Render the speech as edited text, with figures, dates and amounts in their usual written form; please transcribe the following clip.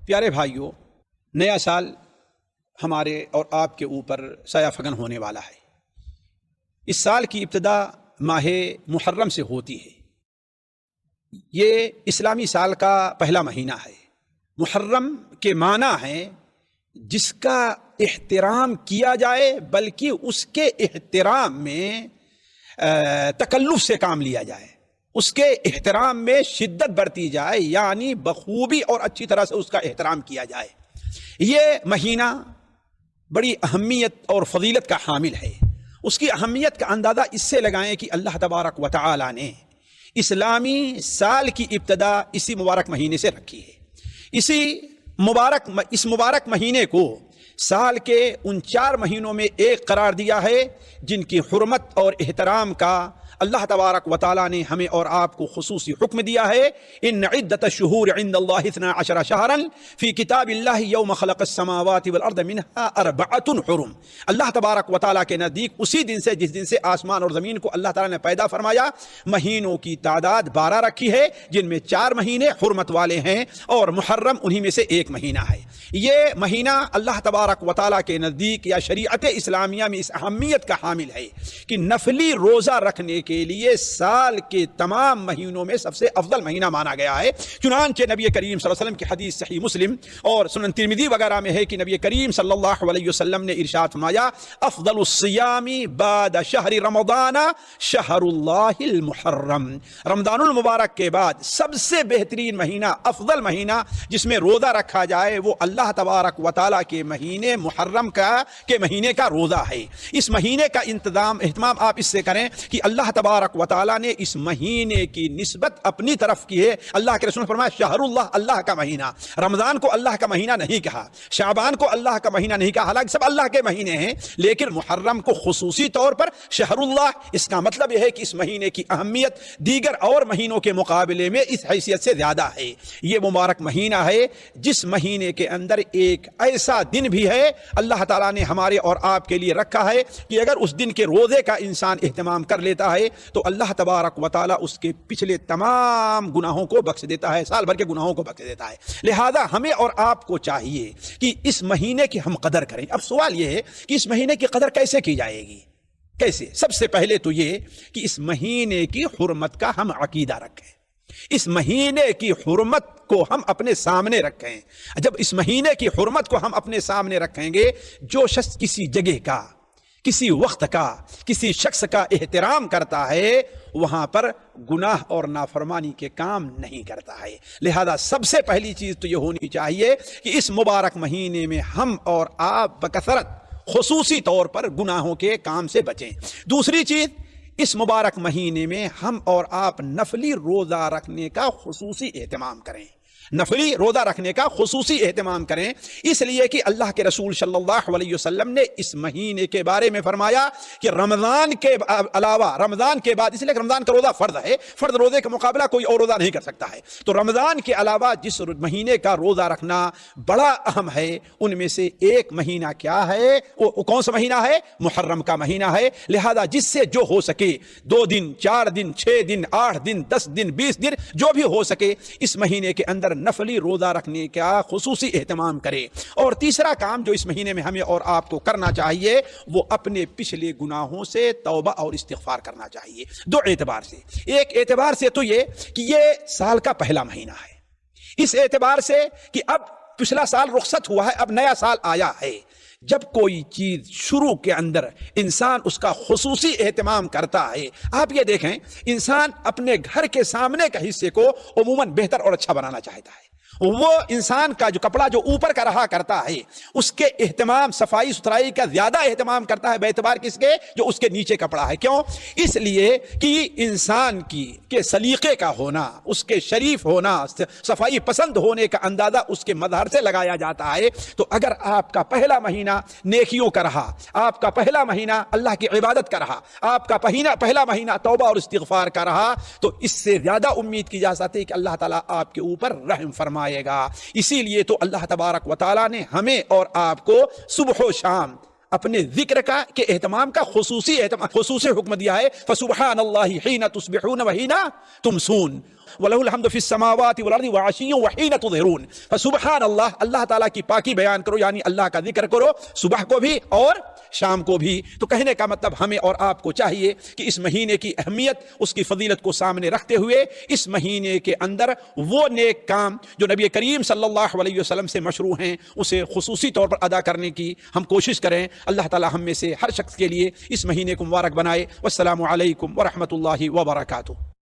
پیارے بھائیوں، نیا سال ہمارے اور آپ کے اوپر سایہ فگن ہونے والا ہے۔ اس سال کی ابتدا ماہ محرم سے ہوتی ہے۔ یہ اسلامی سال کا پہلا مہینہ ہے۔ محرم کے معنی ہے جس کا احترام کیا جائے، بلکہ اس کے احترام میں تکلف سے کام لیا جائے، اس کے احترام میں شدت برتی جائے، یعنی بخوبی اور اچھی طرح سے اس کا احترام کیا جائے۔ یہ مہینہ بڑی اہمیت اور فضیلت کا حامل ہے۔ اس کی اہمیت کا اندازہ اس سے لگائیں کہ اللہ تبارک و تعالی نے اسلامی سال کی ابتدا اسی مبارک مہینے سے رکھی ہے۔ اس مبارک مہینے کو سال کے ان 4 مہینوں میں ایک قرار دیا ہے جن کی حرمت اور احترام کا اللہ تبارک و تعالی نے ہمیں اور آپ کو خصوصی حکم دیا ہے۔ ان عدت الشہور عند اللہ 12 شہرا فی کتاب اللہ یوم خلق السماوات والارض منها 4 حرم۔ اللہ تبارک و تعالی کے نزدیک اسی دن سے جس دن سے آسمان اور زمین کو اللہ تعالی نے پیدا فرمایا، مہینوں کی تعداد 12 رکھی ہے، جن میں 4 مہینے حرمت والے ہیں اور محرم انہی میں سے ایک مہینہ ہے۔ یہ مہینہ اللہ تبارک و تعالی کے نزدیک یا شریعت اسلامیہ میں اس اہمیت کا حامل ہے کہ نفلی روزہ رکھنے کے لیے سال کے تمام مہینوں میں سب سے افضل مہینہ مانا گیا ہے۔ چنانچہ نبی کریم صلی اللہ علیہ وسلم کی حدیث صحیح مسلم اور سنن ترمذی وغیرہ میں ہے کہ نبی کریم صلی اللہ علیہ وسلم نے ارشاد فرمایا، افضل الصیام بعد شہر رمضان شہر اللہ المحرم۔ رمضان المبارک کے بعد سب سے بہترین مہینہ، افضل مہینہ جس میں روزہ رکھا جائے وہ اللہ تبارک و تعالیٰ کے مہینے محرم کے مہینے کا روزہ ہے۔ اس مہینے کا اہتمام آپ اس سے کریں کہ اللہ تبارک و تعالیٰ نے اس مہینے کی نسبت اپنی طرف کی ہے۔ اللہ کے رسول نے فرمایا شہر اللہ، اللہ کا مہینہ۔ رمضان کو اللہ کا مہینہ نہیں کہا، شعبان کو اللہ کا مہینہ نہیں کہا، حالانکہ سب اللہ کے مہینے ہیں، لیکن محرم کو خصوصی طور پر شہر اللہ۔ اس کا مطلب یہ ہے کہ اس مہینے کی اہمیت دیگر اور مہینوں کے مقابلے میں اس حیثیت سے زیادہ ہے۔ یہ مبارک مہینہ ہے جس مہینے کے اندر ایک ایسا دن بھی ہے اللہ تعالیٰ نے ہمارے اور آپ کے لیے رکھا ہے کہ اگر اس دن کے روزے کا انسان اہتمام کر لیتا ہے تو اللہ تبارک و تعالیٰ اس کے پچھلے تمام گناہوں کو بخش دیتا ہے، سال بھر کے گناہوں کو بخش دیتا ہے۔ لہذا ہمیں اور آپ کو چاہیے کہ اس مہینے کی ہم قدر کریں۔ اب سوال یہ ہے کہ اس مہینے کی قدر کیسے کی جائے گی؟ کیسے؟ سب سے پہلے تو یہ کہ اس مہینے کی حرمت کا ہم عقیدہ رکھیں، اس مہینے کی حرمت کو ہم اپنے سامنے رکھیں۔ جب اس مہینے کی حرمت کو ہم اپنے سامنے رکھیں گے، جو شخص کسی جگہ کا، کسی وقت کا، کسی شخص کا احترام کرتا ہے وہاں پر گناہ اور نافرمانی کے کام نہیں کرتا ہے۔ لہذا سب سے پہلی چیز تو یہ ہونی چاہیے کہ اس مبارک مہینے میں ہم اور آپ بکثرت خصوصی طور پر گناہوں کے کام سے بچیں۔ دوسری چیز، اس مبارک مہینے میں ہم اور آپ نفلی روزہ رکھنے کا خصوصی اہتمام کریں، نفلی روزہ رکھنے کا خصوصی اہتمام کریں، اس لیے کہ اللہ کے رسول صلی اللہ علیہ وسلم نے اس مہینے کے بارے میں فرمایا کہ رمضان کے علاوہ، رمضان کے بعد، اس لیے کہ رمضان کا روزہ فرض ہے، فرض روزے کا مقابلہ کوئی اور روزہ نہیں کر سکتا ہے، تو رمضان کے علاوہ جس مہینے کا روزہ رکھنا بڑا اہم ہے، ان میں سے ایک مہینہ کیا ہے؟ وہ کون سا مہینہ ہے؟ محرم کا مہینہ ہے۔ لہذا جس سے جو ہو سکے 2 دن، 4 دن، 6 دن، 8 دن، 10 دن، 20 دن، جو بھی ہو سکے اس مہینے کے اندر نفلی روزہ رکھنے کا خصوصی اہتمام کرے۔ اور تیسرا کام جو اس مہینے میں ہمیں اور آپ کو کرنا چاہیے وہ اپنے پچھلے گناہوں سے توبہ اور استغفار کرنا چاہیے، 2 اعتبار سے۔ ایک اعتبار سے تو یہ کہ یہ سال کا پہلا مہینہ ہے، اس اعتبار سے کہ اب پچھلا سال رخصت ہوا ہے، اب نیا سال آیا ہے۔ جب کوئی چیز شروع کے اندر انسان اس کا خصوصی اہتمام کرتا ہے، آپ یہ دیکھیں انسان اپنے گھر کے سامنے کا حصے کو عموماً بہتر اور اچھا بنانا چاہتا ہے۔ وہ انسان کا جو کپڑا جو اوپر کا رہا کرتا ہے اس کے اہتمام، صفائی ستھرائی کا زیادہ اہتمام کرتا ہے باعتبار کس کے؟ جو اس کے نیچے کپڑا ہے۔ کیوں؟ اس لیے کہ انسان کے سلیقے کا ہونا، اس کے شریف ہونا، صفائی پسند ہونے کا اندازہ اس کے مظہر سے لگایا جاتا ہے۔ تو اگر آپ کا پہلا مہینہ نیکیوں کا رہا، آپ کا پہلا مہینہ اللہ کی عبادت کا رہا، آپ کا پہلا مہینہ توبہ اور استغفار کا رہا، تو اس سے زیادہ امید کی جا سکتی ہے کہ اللہ تعالیٰ آپ کے اوپر رحم فرمائے گا۔ اسی لیے تو اللہ تبارک و تعالیٰ نے ہمیں اور آپ کو صبح و شام اپنے ذکر کا کے اہتمام کا خصوصی حکم دیا ہے۔ فسبحان اللہ حین تصبحون وحین تمسون۔ وَلَهُ الْحَمْدُ فِي السَّمَاوَاتِ وَالْأَرْضِ وَعَشِيًّا وَحِينَ تُظْهِرُونَ۔ فسبحان اللہ، اللہ تعالیٰ کی پاکی بیان کرو، یعنی اللہ کا ذکر کرو صبح کو بھی اور شام کو بھی۔ تو کہنے کا مطلب ہمیں اور آپ کو چاہیے کہ اس مہینے کی اہمیت، اس کی فضیلت کو سامنے رکھتے ہوئے اس مہینے کے اندر وہ نیک کام جو نبی کریم صلی اللہ علیہ وسلم سے مشروع ہیں اسے خصوصی طور پر ادا کرنے کی ہم کوشش کریں۔ اللہ تعالی ہم میں سے ہر شخص کے لیے اس مہینے کو مبارک بنائے۔ والسلام علیکم ورحمۃ اللہ وبرکاتہ۔